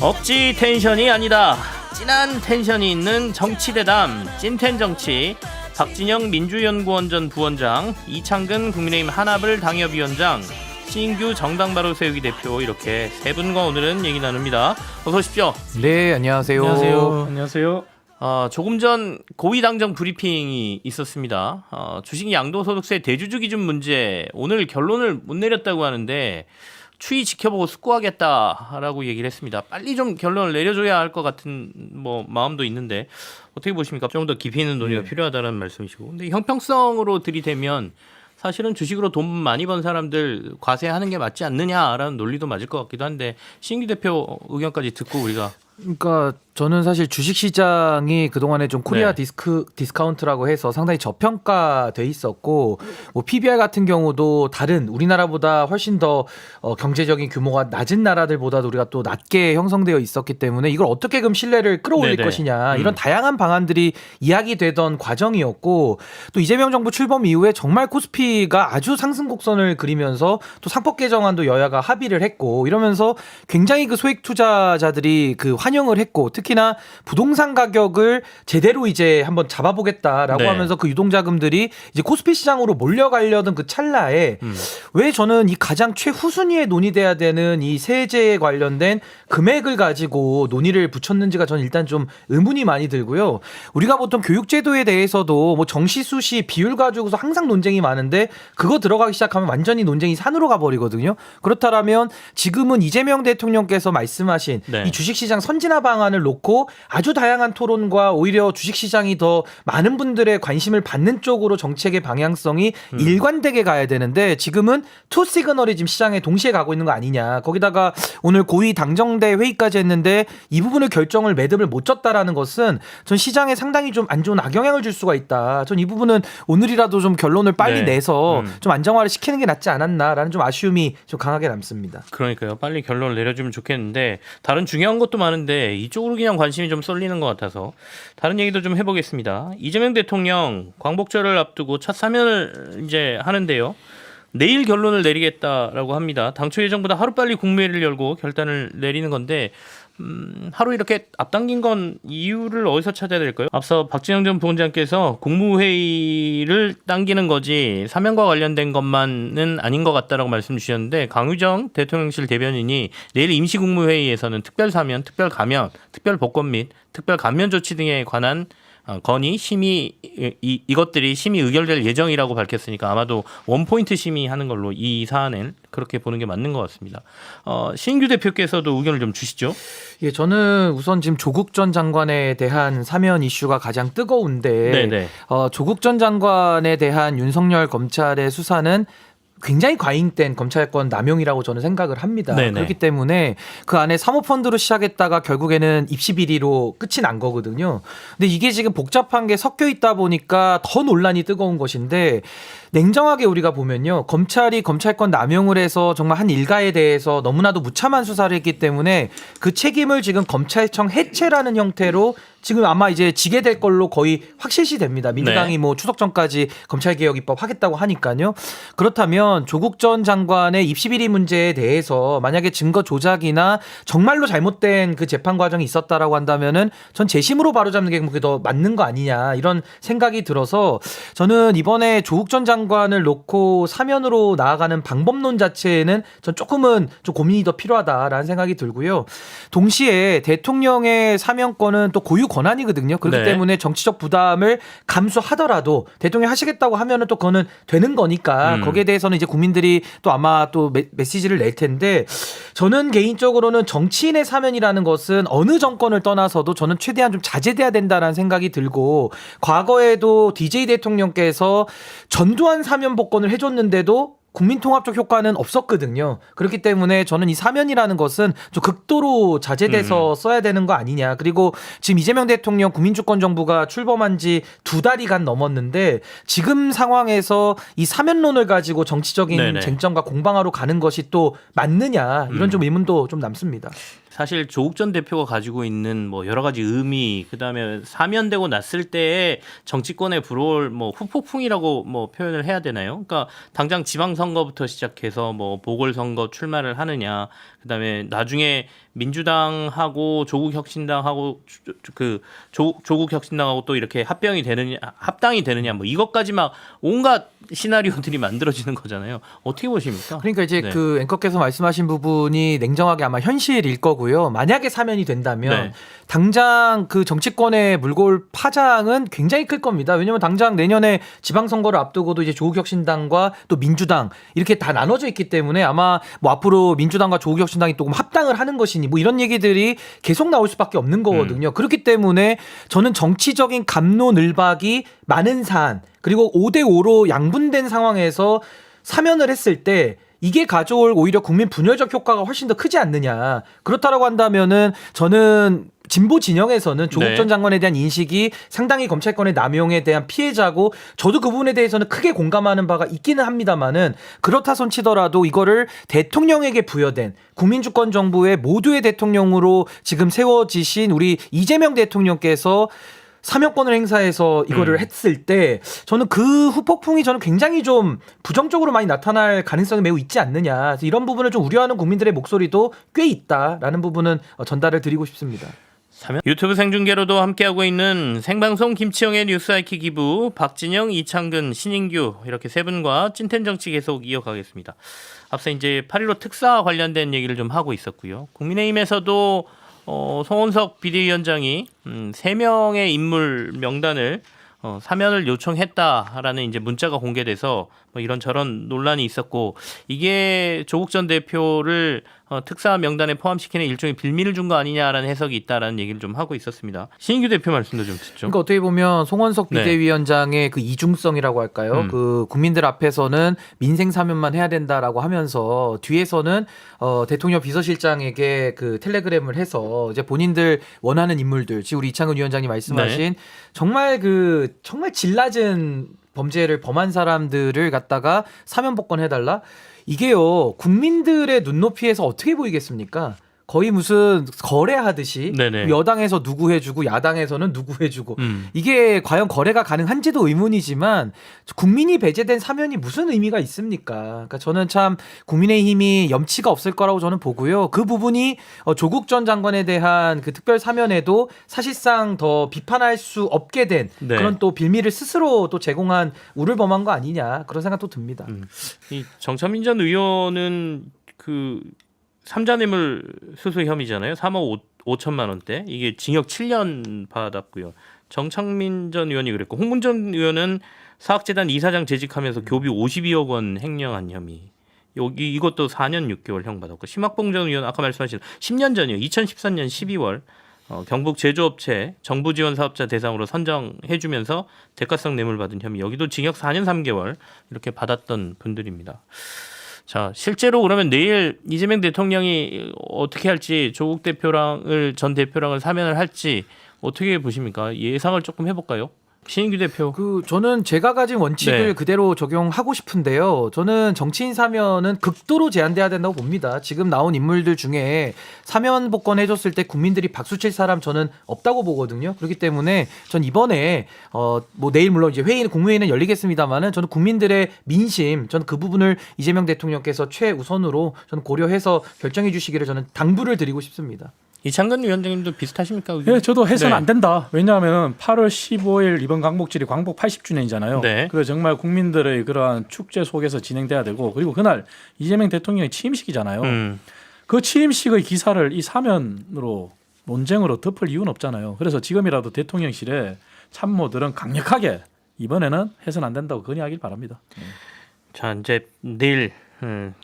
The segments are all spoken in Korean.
억지 텐션이 아니다. 진한 텐션이 있는 정치대담 찐텐정치. 박진영 민주연구원 전 부원장, 이창근 국민의힘 한합을 당협위원장, 신인규 정당바로 세우기 대표, 이렇게 세 분과 오늘은 얘기 나눕니다. 어서 오십시오. 네, 안녕하세요. 안녕하세요. 조금 전 고위당정 브리핑이 있었습니다. 주식 양도소득세 대주주 기준 문제 오늘 결론을 못 내렸다고 하는데 추이 지켜보고 숙고하겠다라고 얘기를 했습니다. 빨리 좀 결론을 내려줘야 할 것 같은 마음도 있는데 어떻게 보십니까? 좀 더 깊이 있는 논의가 필요하다는 말씀이시고, 근데 형평성으로 들이대면 사실은 주식으로 돈 많이 번 사람들 과세하는 게 맞지 않느냐라는 논리도 맞을 것 같기도 한데, 신규 대표 의견까지 듣고 우리가. 그러니까 저는 사실 주식시장이 그동안에 좀 코리아 네. 디스카운트라고 해서 상당히 저평가돼 있었고, 뭐 PBR 같은 경우도 다른 우리나라보다 훨씬 더 경제적인 규모가 낮은 나라들보다도 우리가 또 낮게 형성되어 있었기 때문에 이걸 어떻게 그럼 신뢰를 끌어올릴 네네. 것이냐, 이런 다양한 방안들이 이야기되던 과정이었고, 또 이재명 정부 출범 이후에 정말 코스피가 아주 상승 곡선을 그리면서 또 상법 개정안도 여야가 합의를 했고, 이러면서 굉장히 그 소액 투자자들이 그 환영을 했고, 특히나 부동산 가격을 제대로 이제 한번 잡아보겠다라고 네. 하면서 그 유동자금들이 이제 코스피 시장으로 몰려가려던 그 찰나에 왜 저는 이 가장 최후순위에 논의돼야 되는 이 세제에 관련된 금액을 가지고 논의를 붙였는지가 저는 일단 좀 의문이 많이 들고요. 우리가 보통 교육제도에 대해서도 뭐 정시수시 비율 가지고서 항상 논쟁이 많은데, 그거 들어가기 시작하면 완전히 논쟁이 산으로 가버리거든요. 그렇다면 지금은 이재명 대통령께서 말씀하신 네. 이 주식시장 선진화 방안을 놓고 아주 다양한 토론과 오히려 주식시장이 더 많은 분들의 관심을 받는 쪽으로 정책의 방향성이 일관되게 가야 되는데, 지금은 투 시그널이 지금 시장에 동시에 가고 있는 거 아니냐. 거기다가 오늘 고위 당정대 회의까지 했는데 이 부분을 결정을 매듭을 못 졌다라는 것은 전 시장에 상당히 좀 안 좋은 악영향을 줄 수가 있다. 전 이 부분은 오늘이라도 좀 결론을 빨리 네. 내서 좀 안정화를 시키는 게 낫지 않았나라는 좀 아쉬움이 좀 강하게 남습니다. 그러니까요. 빨리 결론을 내려주면 좋겠는데, 다른 중요한 것도 많은데 이쪽으로 그냥 관심이 좀 쏠리는 것 같아서 다른 얘기도 좀 해보겠습니다. 이재명 대통령 광복절을 앞두고 첫 사면을 이제 하는데요. 내일 결론을 내리겠다라고 합니다. 당초 예정보다 하루빨리 국무회의를 열고 결단을 내리는 건데, 하루 이렇게 앞당긴 건 이유를 어디서 찾아야 될까요? 앞서 박진영 전 부원장께서 국무회의를 당기는 거지 사면과 관련된 것만은 아닌 것 같다라고 말씀 주셨는데, 강유정 대통령실 대변인이 내일 임시국무회의에서는 특별사면, 특별가면, 특별복권 및 특별감면 조치 등에 관한 건의 심의, 이것들이 심의 의결될 예정이라고 밝혔으니까 아마도 원포인트 심의하는 걸로 이 사안을 그렇게 보는 게 맞는 것 같습니다. 신규 대표께서도 의견을 좀 주시죠. 예, 저는 우선 지금 조국 전 장관에 대한 사면 이슈가 가장 뜨거운데, 네네. 조국 전 장관에 대한 윤석열 검찰의 수사는 굉장히 과잉된 검찰권 남용이라고 저는 생각을 합니다. 네네. 그렇기 때문에 그 안에 사모펀드로 시작했다가 결국에는 입시 비리로 끝이 난 거거든요. 근데 이게 지금 복잡한 게 섞여 있다 보니까 더 논란이 뜨거운 것인데, 냉정하게 우리가 보면요, 검찰이 검찰권 남용을 해서 정말 한 일가에 대해서 너무나도 무참한 수사를 했기 때문에 그 책임을 지금 검찰청 해체라는 형태로 지금 아마 이제 지게 될 걸로 거의 확실시 됩니다. 민주당이 네. 뭐 추석 전까지 검찰개혁 입법 하겠다고 하니까요. 그렇다면 조국 전 장관의 입시비리 문제에 대해서 만약에 증거 조작이나 정말로 잘못된 그 재판 과정이 있었다라고 한다면은 전 재심으로 바로잡는 게 그게 더 맞는 거 아니냐, 이런 생각이 들어서 저는 이번에 조국 전 장관을 놓고 사면으로 나아가는 방법론 자체에는 전 조금은 좀 고민이 더 필요하다라는 생각이 들고요. 동시에 대통령의 사면권은 또 고유 권한이거든요. 그렇기 네. 때문에 정치적 부담을 감수하더라도 대통령이 하시겠다고 하면은 또 그거는 되는 거니까 거기에 대해서는 이제 국민들이 또 아마 또 메시지를 낼 텐데, 저는 개인적으로는 정치인의 사면이라는 것은 어느 정권을 떠나서도 저는 최대한 좀 자제돼야 된다라는 생각이 들고, 과거에도 DJ 대통령께서 전두환 사면 복권을 해줬는데도 국민통합적 효과는 없었거든요. 그렇기 때문에 저는 이 사면이라는 것은 좀 극도로 자제돼서 써야 되는 거 아니냐. 그리고 지금 이재명 대통령 국민주권 정부가 출범한 지 2달이 간 넘었는데, 지금 상황에서 이 사면론을 가지고 정치적인 네네. 쟁점과 공방하러 가는 것이 또 맞느냐, 이런 좀 의문도 좀 남습니다. 사실 조국 전 대표가 가지고 있는 여러 가지 의미, 그다음에 사면되고 났을 때의 정치권에 불어올 후폭풍이라고 표현을 해야 되나요? 그러니까 당장 지방선거부터 시작해서 보궐선거 출마를 하느냐, 그다음에 나중에 민주당하고 조국혁신당하고 조국혁신당하고 또 이렇게 합당이 되느냐 뭐 이것까지 막 온갖 시나리오들이 만들어지는 거잖아요. 어떻게 보십니까? 그러니까 이제 네. 그 앵커께서 말씀하신 부분이 냉정하게 아마 현실일 거고요. 만약에 사면이 된다면 네. 당장 그 정치권의 물골 파장은 굉장히 클 겁니다. 왜냐하면 당장 내년에 지방선거를 앞두고도 이제 조국혁신당과 또 민주당 이렇게 다 나눠져 있기 때문에 아마 뭐 앞으로 민주당과 조국혁신당이 또 합당을 하는 것이니 뭐 이런 얘기들이 계속 나올 수밖에 없는 거거든요. 그렇기 때문에 저는 정치적인 갑론을박이 많은 사안 그리고 5대5로 양분된 상황에서 사면을 했을 때 이게 가져올 오히려 국민 분열적 효과가 훨씬 더 크지 않느냐. 그렇다라고 한다면은 저는 진보 진영에서는 조국 네. 전 장관에 대한 인식이 상당히 검찰권의 남용에 대한 피해자고 저도 그 부분에 대해서는 크게 공감하는 바가 있기는 합니다만은 그렇다 손치더라도 이거를 대통령에게 부여된 국민주권 정부의 모두의 대통령으로 지금 세워지신 우리 이재명 대통령께서 사면권을 행사해서 이거를 했을 때 저는 그 후폭풍이 저는 굉장히 좀 부정적으로 많이 나타날 가능성이 매우 있지 않느냐. 그래서 이런 부분을 좀 우려하는 국민들의 목소리도 꽤 있다라는 부분은 전달을 드리고 싶습니다. 유튜브 생중계로도 함께하고 있는 생방송 김치영의 뉴스 아이키 기부 박진영, 이창근, 신인규 이렇게 세 분과 찐텐 정치 계속 이어가겠습니다. 앞서 이제 8.15 특사 관련된 얘기를 좀 하고 있었고요. 국민의힘에서도 송원석 비대위원장이 3명의 인물 명단을 사면을 요청했다라는 이제 문자가 공개돼서 뭐 이런저런 논란이 있었고 이게 조국 전 대표를 특사 명단에 포함시키는 일종의 빌미를 준 거 아니냐라는 해석이 있다라는 얘기를 좀 하고 있었습니다. 신인규 대표 말씀도 좀 듣죠. 그러니까 어떻게 보면 송원석 네. 비대위원장의 그 이중성이라고 할까요? 그 국민들 앞에서는 민생 사면만 해야 된다라고 하면서 뒤에서는 대통령 비서실장에게 그 텔레그램을 해서 이제 본인들 원하는 인물들, 지금 우리 이창근 위원장님 말씀하신 정말 질 낮은 범죄를 범한 사람들을 갖다가 사면 복권해달라? 이게요, 국민들의 눈높이에서 어떻게 보이겠습니까? 거의 무슨 거래하듯이 네네. 여당에서 누구 해주고 야당에서는 누구 해주고 이게 과연 거래가 가능한지도 의문이지만 국민이 배제된 사면이 무슨 의미가 있습니까? 그러니까 저는 참 국민의힘이 염치가 없을 거라고 저는 보고요. 그 부분이 조국 전 장관에 대한 그 특별 사면에도 사실상 더 비판할 수 없게 된 네. 그런 또 빌미를 스스로 또 제공한 우를 범한 거 아니냐 그런 생각도 듭니다. 이 정찬민 전 의원은 그 삼자뇌물 수수 혐의잖아요. 3억 5천만 원대. 이게 징역 7년 받았고요. 정창민 전 의원이 그랬고 홍문전 의원은 사학재단 이사장 재직하면서 교비 52억 원 횡령한 혐의. 이것도 4년 6개월 형 받았고 심학봉 전 의원 아까 말씀하신 10년 전이요. 2013년 12월 경북 제조업체 정부 지원 사업자 대상으로 선정해주면서 대가성 뇌물 받은 혐의. 여기도 징역 4년 3개월 이렇게 받았던 분들입니다. 자, 실제로 그러면 내일 이재명 대통령이 어떻게 할지 조국 전 대표랑을 사면을 할지 어떻게 보십니까? 예상을 조금 해볼까요? 신인규 대표. 저는 제가 가진 원칙을 네. 그대로 적용하고 싶은데요. 저는 정치인 사면은 극도로 제한돼야 된다고 봅니다. 지금 나온 인물들 중에 사면 복권 해줬을 때 국민들이 박수칠 사람 저는 없다고 보거든요. 그렇기 때문에 전 이번에 뭐 내일 물론 이제 국무회의는 열리겠습니다만은 저는 국민들의 민심, 저는 그 부분을 이재명 대통령께서 최우선으로 저는 고려해서 결정해 주시기를 저는 당부를 드리고 싶습니다. 이창근 위원장님도 비슷하십니까? 예, 저도 해서는 네. 안 된다. 왜냐하면 8월 15일 이번 광복절이 광복 80주년이잖아요. 네. 그래서 정말 국민들의 그러한 축제 속에서 진행돼야 되고 그리고 그날 이재명 대통령의 취임식이잖아요. 그 취임식의 기사를 이 사면으로 논쟁으로 덮을 이유는 없잖아요. 그래서 지금이라도 대통령실에 참모들은 강력하게 이번에는 해서는 안 된다고 건의하길 바랍니다. 자, 이제 내일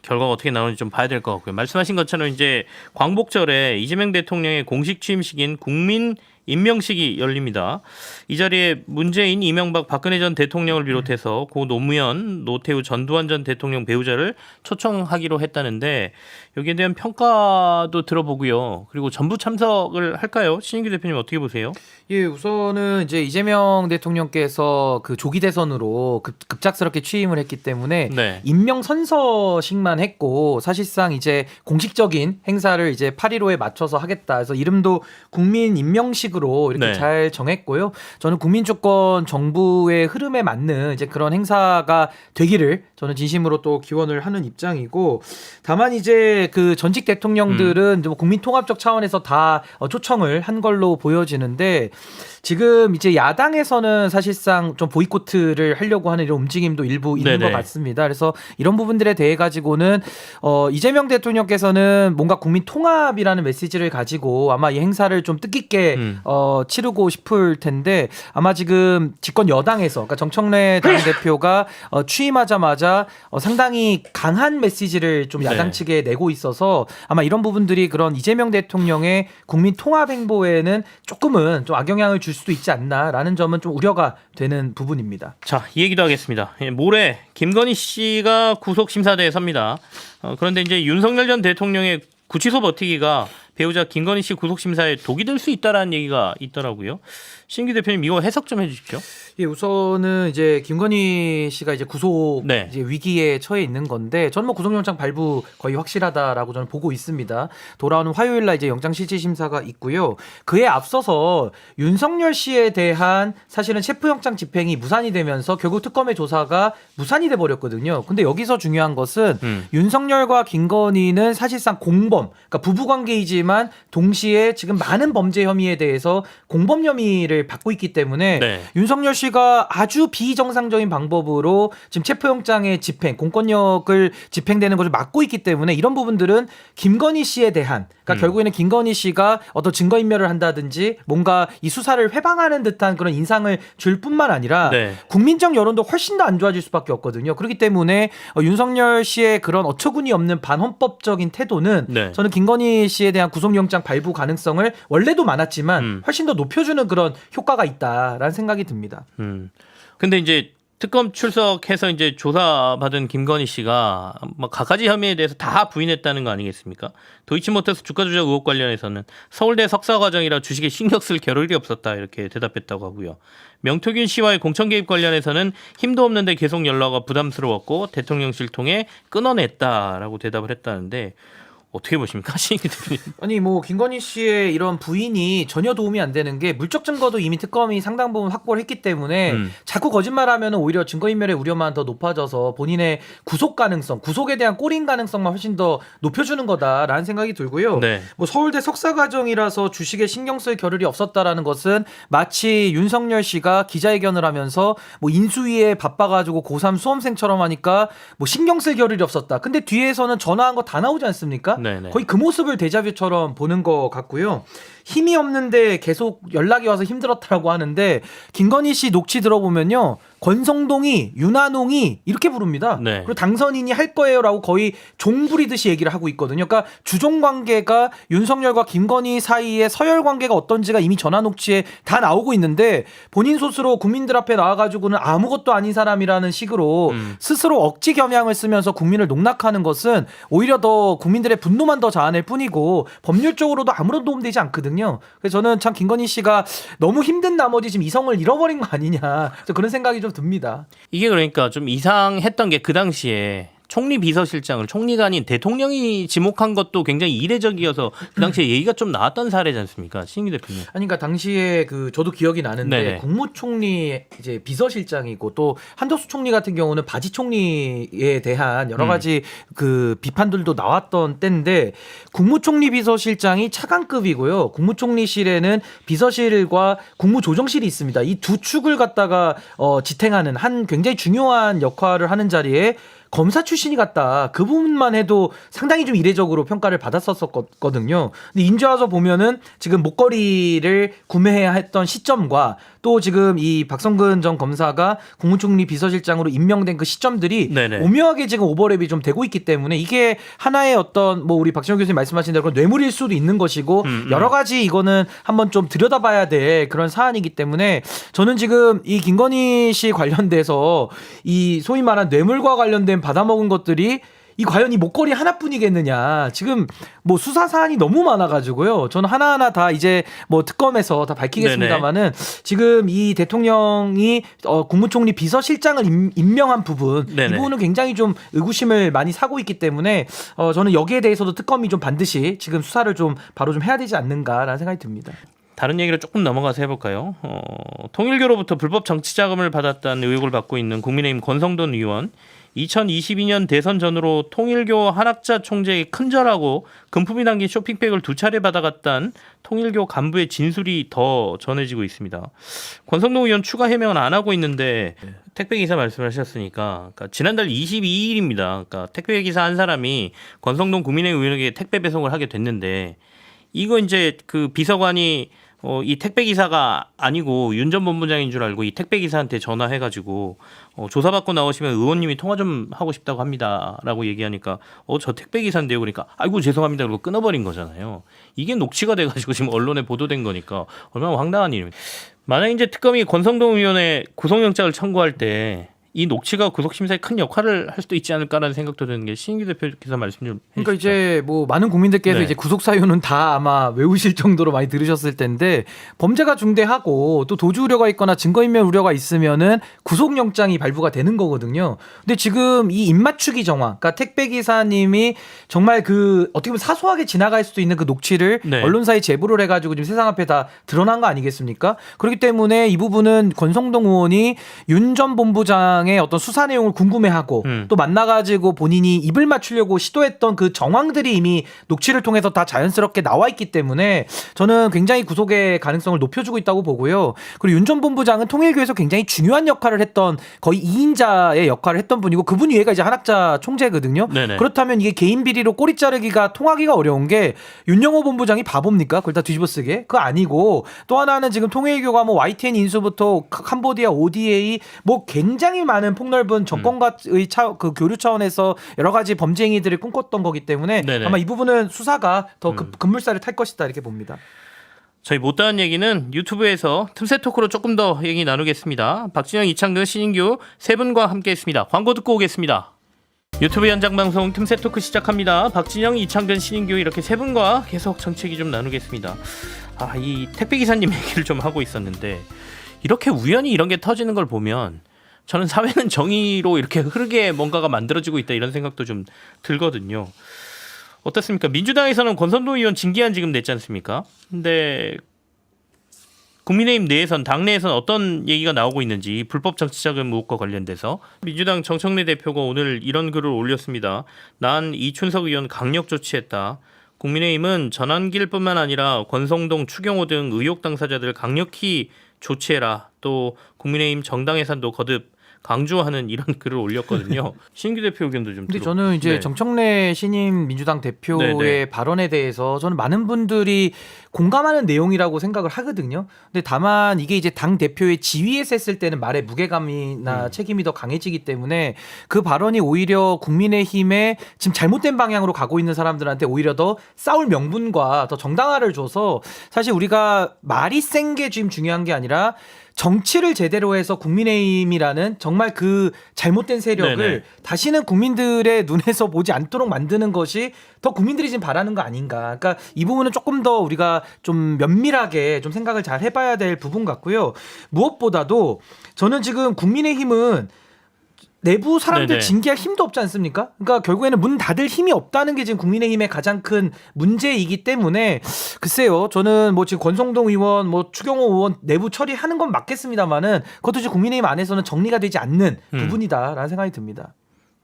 결과가 어떻게 나오는지 좀 봐야 될 것 같고요. 말씀하신 것처럼 이제 광복절에 이재명 대통령의 공식 취임식인 국민 임명식이 열립니다. 이 자리에 문재인, 이명박, 박근혜 전 대통령을 비롯해서 고 노무현, 노태우, 전두환 전 대통령 배우자를 초청하기로 했다는데 여기에 대한 평가도 들어보고요. 그리고 전부 참석을 할까요? 신인규 대표님 어떻게 보세요? 예, 우선은 이제 이재명 대통령께서 그 조기 대선으로 급작스럽게 취임을 했기 때문에 네. 임명 선서식만 했고 사실상 이제 공식적인 행사를 이제 8.15에 맞춰서 하겠다. 그래서 이름도 국민 임명식 식으로 이렇게 네. 잘 정했고요. 저는 국민주권 정부의 흐름에 맞는 이제 그런 행사가 되기를 저는 진심으로 또 기원을 하는 입장이고, 다만 이제 그 전직 대통령들은 뭐 국민 통합적 차원에서 다 초청을 한 걸로 보여지는데, 지금 이제 야당에서는 사실상 좀 보이콧을 하려고 하는 이런 움직임도 일부 있는 네네. 것 같습니다. 그래서 이런 부분들에 대해 가지고는 이재명 대통령께서는 뭔가 국민 통합이라는 메시지를 가지고 아마 이 행사를 좀 뜻깊게 치르고 싶을 텐데, 아마 지금 집권 여당에서, 그러니까 정청래 당대표가 취임하자마자 상당히 강한 메시지를 좀 야당 네. 측에 내고 있어서 아마 이런 부분들이 그런 이재명 대통령의 국민 통합 행보에는 조금은 좀 악영향을 줄 수도 있지 않나라는 점은 좀 우려가 되는 부분입니다. 자, 이 얘기도 하겠습니다. 모레 김건희 씨가 구속 심사대에 섭니다. 그런데 이제 윤석열 전 대통령의 구치소 버티기가 배우자 김건희 씨 구속 심사에 독이 될 수 있다라는 얘기가 있더라고요. 신기 대표님 이거 해석 좀 해주십시오. 예, 우선은 이제 김건희 씨가 이제 구속 네. 이제 위기에 처해 있는 건데, 저는 뭐 구속영장 발부 거의 확실하다라고 저는 보고 있습니다. 돌아오는 화요일 날 이제 영장 실질 심사가 있고요. 그에 앞서서 윤석열 씨에 대한 사실은 체포영장 집행이 무산이 되면서 결국 특검의 조사가 무산이 돼 버렸거든요. 근데 여기서 중요한 것은 윤석열과 김건희는 사실상 공범, 그러니까 부부관계이지만 동시에 지금 많은 범죄 혐의에 대해서 공범 혐의를 받고 있기 때문에 네. 윤석열 씨가 아주 비정상적인 방법으로 지금 체포영장의 집행, 공권력을 집행되는 것을 막고 있기 때문에 이런 부분들은 김건희 씨에 대한, 그러니까 결국에는 김건희 씨가 어떤 증거인멸을 한다든지 뭔가 이 수사를 회방하는 듯한 그런 인상을 줄 뿐만 아니라 네. 국민적 여론도 훨씬 더 안 좋아질 수밖에 없거든요. 그렇기 때문에 윤석열 씨의 그런 어처구니 없는 반헌법적인 태도는 네. 저는 김건희 씨에 대한 구속영장 발부 가능성을 원래도 많았지만 훨씬 더 높여주는 그런 효과가 있다라는 생각이 듭니다. 근데 이제 특검 출석해서 이제 조사받은 김건희 씨가 뭐 갖가지 혐의에 대해서 다 부인했다는 거 아니겠습니까? 도이치모터스 주가 조작 의혹 관련해서는 서울대 석사 과정이라 주식에 신경 쓸 겨를이 없었다 이렇게 대답했다고 하고요. 명태균 씨와의 공천 개입 관련해서는 힘도 없는데 계속 연락가 부담스러웠고 대통령실 통해 끊어냈다라고 대답을 했다는데 어떻게 보십니까, 신익기 대표님? 아니 뭐 김건희 씨의 이런 부인이 전혀 도움이 안 되는 게, 물적 증거도 이미 특검이 상당 부분 확보를 했기 때문에 자꾸 거짓말하면 오히려 증거인멸의 우려만 더 높아져서 본인의 구속 가능성, 구속에 대한 꼬린 가능성만 훨씬 더 높여주는 거다라는 생각이 들고요. 네. 뭐 서울대 석사 과정이라서 주식에 신경 쓸 겨를이 없었다라는 것은 마치 윤석열 씨가 기자회견을 하면서 뭐 인수위에 바빠가지고 고3 수험생처럼 하니까 뭐 신경 쓸 겨를이 없었다. 근데 뒤에서는 전화한 거 다 나오지 않습니까? 네네. 거의 그 모습을 데자뷰처럼 보는 것 같고요. 힘이 없는데 계속 연락이 와서 힘들었다라고 하는데, 김건희 씨 녹취 들어보면요, 권성동이, 윤한홍이 이렇게 부릅니다. 네. 그리고 당선인이 할 거예요라고 거의 종 부리듯이 얘기를 하고 있거든요. 그러니까 주종 관계가 윤석열과 김건희 사이의 서열 관계가 어떤지가 이미 전화 녹취에 다 나오고 있는데, 본인 스스로 국민들 앞에 나와가지고는 아무것도 아닌 사람이라는 식으로 스스로 억지 겸양을 쓰면서 국민을 농락하는 것은 오히려 더 국민들의 분노만 더 자아낼 뿐이고 법률적으로도 아무런 도움되지 않거든요. 그래서 저는 참 김건희 씨가 너무 힘든 나머지 지금 이성을 잃어버린 거 아니냐, 그런 생각이 좀 듭니다. 이게 그러니까 좀 이상했던 게, 그 당시에 총리 비서실장을 총리가 아닌 대통령이 지목한 것도 굉장히 이례적이어서 그 당시에 얘기가 좀 나왔던 사례지 않습니까, 신기 대표님? 아니, 그러니까 당시에 그 저도 기억이 나는데, 네네. 국무총리 이제 비서실장이고 또 한덕수 총리 같은 경우는 바지 총리에 대한 여러 가지 그 비판들도 나왔던 때인데, 국무총리 비서실장이 차관급이고요. 국무총리실에는 비서실과 국무조정실이 있습니다. 이 두 축을 갖다가 지탱하는 한 굉장히 중요한 역할을 하는 자리에 검사 출신이 같다. 그 부분만 해도 상당히 좀 이례적으로 평가를 받았었거든요. 근데 인제 와서 보면은 지금 목걸이를 구매해야 했던 시점과 또 지금 이 박성근 전 검사가 국무총리 비서실장으로 임명된 그 시점들이 네네. 오묘하게 지금 오버랩이 좀 되고 있기 때문에 이게 하나의 어떤 뭐 우리 박정현 교수님 말씀하신 대로 뇌물일 수도 있는 것이고 여러 가지 이거는 한번 좀 들여다봐야 될 그런 사안이기 때문에 저는 지금 이 김건희 씨 관련돼서 이 소위 말한 뇌물과 관련된 받아먹은 것들이 이 과연 이 목걸이 하나뿐이겠느냐. 지금 뭐 수사 사안이 너무 많아가지고요. 저는 하나하나 다 이제 뭐 특검에서 다 밝히겠습니다만은 지금 이 대통령이 국무총리 비서실장을 임명한 부분, 네네. 이 부분은 굉장히 좀 의구심을 많이 사고 있기 때문에 저는 여기에 대해서도 특검이 좀 반드시 지금 수사를 좀 바로 좀 해야 되지 않는가라는 생각이 듭니다. 다른 얘기로 조금 넘어가서 해볼까요? 통일교로부터 불법 정치 자금을 받았다는 의혹을 받고 있는 국민의힘 권성동 의원 2022년 대선 전후로 통일교 한학자 총재의 큰절하고 금품이 담긴 쇼핑백을 2차례 받아갔다는 통일교 간부의 진술이 더 전해지고 있습니다. 권성동 의원 추가 해명은 안 하고 있는데 택배기사 말씀하셨으니까 그러니까 지난달 22일입니다. 그러니까 택배기사 한 사람이 권성동 국민의힘 의원에게 택배 배송을 하게 됐는데 이거 이제 그 비서관이 이 택배기사가 아니고 윤 전 본부장인 줄 알고 이 택배기사한테 전화해가지고 조사받고 나오시면 의원님이 통화 좀 하고 싶다고 합니다라고 얘기하니까 저 택배기사인데요. 그러니까 아이고 죄송합니다. 그러고 끊어버린 거잖아요. 이게 녹취가 돼가지고 지금 언론에 보도된 거니까 얼마나 황당한 일입니까. 만약 이제 특검이 권성동 의원의 구속영장을 청구할 때 이 녹취가 구속심사에 큰 역할을 할 수도 있지 않을까라는 생각도 드는 게 신인규 대표께서 말씀 좀 해주시죠. 그러니까 이제 뭐 많은 국민들께서 네. 이제 구속 사유는 다 아마 외우실 정도로 많이 들으셨을 텐데 범죄가 중대하고 또 도주 우려가 있거나 증거인멸 우려가 있으면은 구속영장이 발부가 되는 거거든요. 근데 지금 이 입맞추기 정황, 그러니까 택배 기사님이 정말 그 어떻게 보면 사소하게 지나갈 수도 있는 그 녹취를 네. 언론사에 제보를 해가지고 지금 세상 앞에 다 드러난 거 아니겠습니까? 그렇기 때문에 이 부분은 권성동 의원이 윤 전 본부장 어떤 수사 내용을 궁금해하고 또 만나가지고 본인이 입을 맞추려고 시도했던 그 정황들이 이미 녹취를 통해서 다 자연스럽게 나와 있기 때문에 저는 굉장히 구속의 가능성을 높여주고 있다고 보고요. 그리고 윤 전 본부장은 통일교에서 굉장히 중요한 역할을 했던 거의 2인자의 역할을 했던 분이고 그분 위에가 이제 한학자 총재거든요. 네네. 그렇다면 이게 개인 비리로 꼬리 자르기가 통하기가 어려운 게 윤영호 본부장이 바보입니까? 그걸 다 뒤집어 쓰게? 그거 아니고 또 하나는 지금 통일교가 뭐 YTN 인수부터 캄보디아 ODA 뭐 굉장히 많은 폭넓은 정권과의 그 교류 차원에서 여러 가지 범죄 행위들을 꿈꿨던 거기 때문에 네네. 아마 이 부분은 수사가 더 급물살을 탈 것이다 이렇게 봅니다. 저희 못다한 얘기는 유튜브에서 틈새 토크로 조금 더 얘기 나누겠습니다. 박진영, 이창근, 신인규 세 분과 함께했습니다. 광고 듣고 오겠습니다. 유튜브 현장 방송 틈새 토크 시작합니다. 박진영, 이창근, 신인규 이렇게 세 분과 계속 정치 얘기 좀 나누겠습니다. 이 택배 기사님 얘기를 좀 하고 있었는데 이렇게 우연히 이런 게 터지는 걸 보면 저는 사회는 정의로 이렇게 흐르게 뭔가가 만들어지고 있다 이런 생각도 좀 들거든요. 어떻습니까? 민주당에서는 권성동 의원 징계안 지금 냈지 않습니까? 근데 국민의힘 내에선 당내에선 어떤 얘기가 나오고 있는지 불법 정치자금 의혹과 관련돼서 민주당 정청래 대표가 오늘 이런 글을 올렸습니다. 난 이춘석 의원 강력 조치했다. 국민의힘은 전환길뿐만 아니라 권성동, 추경호 등 의혹 당사자들 강력히 조치해라. 또 국민의힘 정당 해산도 거듭 강조하는 이런 글을 올렸거든요. 신규 대표 의견도 좀. 근데 저는 이제 네. 정청래 신임 민주당 대표의 네. 발언에 대해서 저는 많은 분들이 공감하는 내용이라고 생각을 하거든요. 근데 다만 이게 이제 당 대표의 지위에서 했을 때는 말의 무게감이나 책임이 더 강해지기 때문에 그 발언이 오히려 국민의힘에 지금 잘못된 방향으로 가고 있는 사람들한테 오히려 더 싸울 명분과 더 정당화를 줘서 사실 우리가 말이 센 게 지금 중요한 게 아니라 정치를 제대로 해서 국민의힘이라는 정말 그 잘못된 세력을 네네. 다시는 국민들의 눈에서 보지 않도록 만드는 것이 더 국민들이 지금 바라는 거 아닌가. 그러니까 이 부분은 조금 더 우리가 좀 면밀하게 좀 생각을 잘 해봐야 될 부분 같고요. 무엇보다도 저는 지금 국민의힘은 내부 사람들 네네. 징계할 힘도 없지 않습니까? 그러니까 결국에는 문 닫을 힘이 없다는 게 지금 국민의힘의 가장 큰 문제이기 때문에 글쎄요. 저는 뭐 지금 권성동 의원, 뭐 추경호 의원 내부 처리하는 건 맞겠습니다만은 그것도 이제 국민의힘 안에서는 정리가 되지 않는 부분이다라는 생각이 듭니다.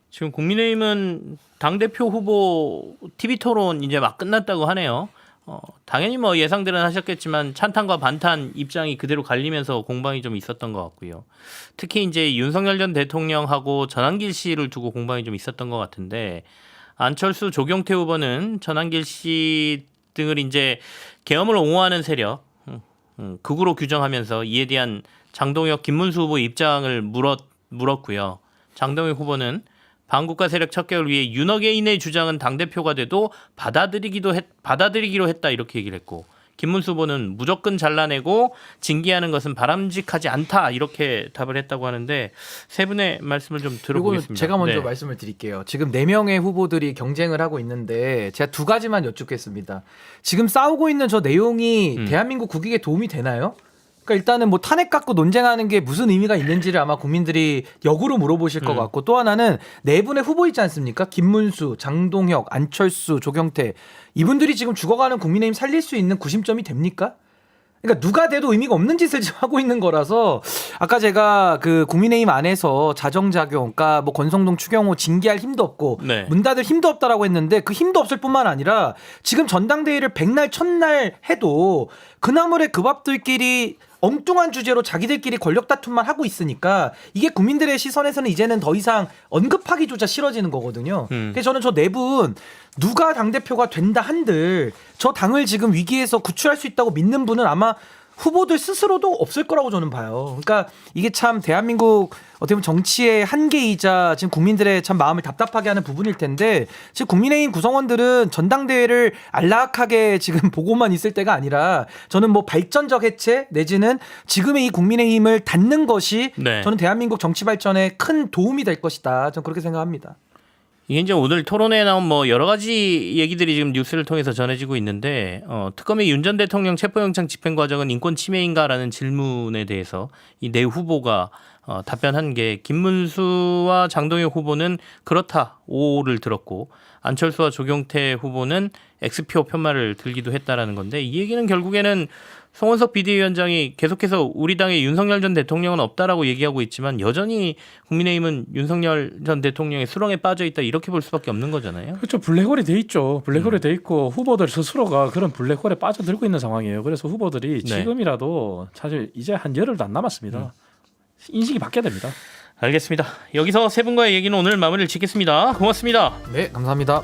지금 국민의힘은 당대표 후보 TV 토론 이제 막 끝났다고 하네요. 당연히 뭐 예상들은 하셨겠지만 찬탄과 반탄 입장이 그대로 갈리면서 공방이 좀 있었던 것 같고요. 특히 이제 윤석열 전 대통령하고 전한길 씨를 두고 공방이 좀 있었던 것 같은데 안철수, 조경태 후보는 전한길 씨 등을 이제 계엄을 옹호하는 세력, 극우로 규정하면서 이에 대한 장동혁, 김문수 후보의 입장을 물었고요. 장동혁 후보는 반국가 세력 척결을 위해 윤어 개인의 주장은 당대표가 돼도 받아들이기로 했다 이렇게 얘기를 했고 김문수 후보는 무조건 잘라내고 징계하는 것은 바람직하지 않다 이렇게 답을 했다고 하는데 세 분의 말씀을 좀 들어보겠습니다. 제가 먼저 네. 말씀을 드릴게요. 지금 4명의 후보들이 경쟁을 하고 있는데 제가 두 가지만 여쭙겠습니다. 지금 싸우고 있는 저 내용이 대한민국 국익에 도움이 되나요? 그러니까 일단은 뭐 탄핵 갖고 논쟁하는 게 무슨 의미가 있는지를 아마 국민들이 역으로 물어보실 것 같고 또 하나는 네 분의 후보 있지 않습니까? 김문수, 장동혁, 안철수, 조경태 이분들이 지금 죽어가는 국민의힘 살릴 수 있는 구심점이 됩니까? 그러니까 누가 돼도 의미가 없는 짓을 지금 하고 있는 거라서 아까 제가 그 국민의힘 안에서 자정작용, 그러니까 뭐 권성동, 추경호 징계할 힘도 없고 네. 문 닫을 힘도 없다라고 했는데 그 힘도 없을 뿐만 아니라 지금 전당대회를 백날 첫날 해도 그나물의 그 밥들끼리 엉뚱한 주제로 자기들끼리 권력 다툼만 하고 있으니까 이게 국민들의 시선에서는 이제는 더 이상 언급하기조차 싫어지는 거거든요. 그래서 저는 저 네 분 누가 당대표가 된다 한들 저 당을 지금 위기에서 구출할 수 있다고 믿는 분은 아마 후보들 스스로도 없을 거라고 저는 봐요. 그러니까 이게 참 대한민국 어떻게 보면 정치의 한계이자 지금 국민들의 참 마음을 답답하게 하는 부분일 텐데 지금 국민의힘 구성원들은 전당대회를 안락하게 지금 보고만 있을 때가 아니라 저는 뭐 발전적 해체 내지는 지금의 이 국민의힘을 닫는 것이 네. 저는 대한민국 정치 발전에 큰 도움이 될 것이다. 저는 그렇게 생각합니다. 이게 이제 오늘 토론회에 나온 뭐 여러 가지 얘기들이 지금 뉴스를 통해서 전해지고 있는데 특검의 윤 전 대통령 체포영장 집행 과정은 인권 침해인가라는 질문에 대해서 이 네 후보가 답변한 게 김문수와 장동혁 후보는 그렇다 5를 들었고 안철수와 조경태 후보는 X표 편말을 들기도 했다라는 건데 이 얘기는 결국에는 송원석 비대위원장이 계속해서 우리 당의 윤석열 전 대통령은 없다라고 얘기하고 있지만 여전히 국민의힘은 윤석열 전 대통령의 수렁에 빠져 있다 이렇게 볼 수밖에 없는 거잖아요. 그렇죠. 블랙홀이 돼 있죠. 블랙홀이 돼 있고 후보들 스스로가 그런 블랙홀에 빠져들고 있는 상황이에요. 그래서 후보들이 네. 지금이라도 사실 이제 한 열흘도 안 남았습니다. 인식이 바뀌어야 됩니다. 알겠습니다. 여기서 세 분과의 얘기는 오늘 마무리를 짓겠습니다. 고맙습니다. 네, 감사합니다.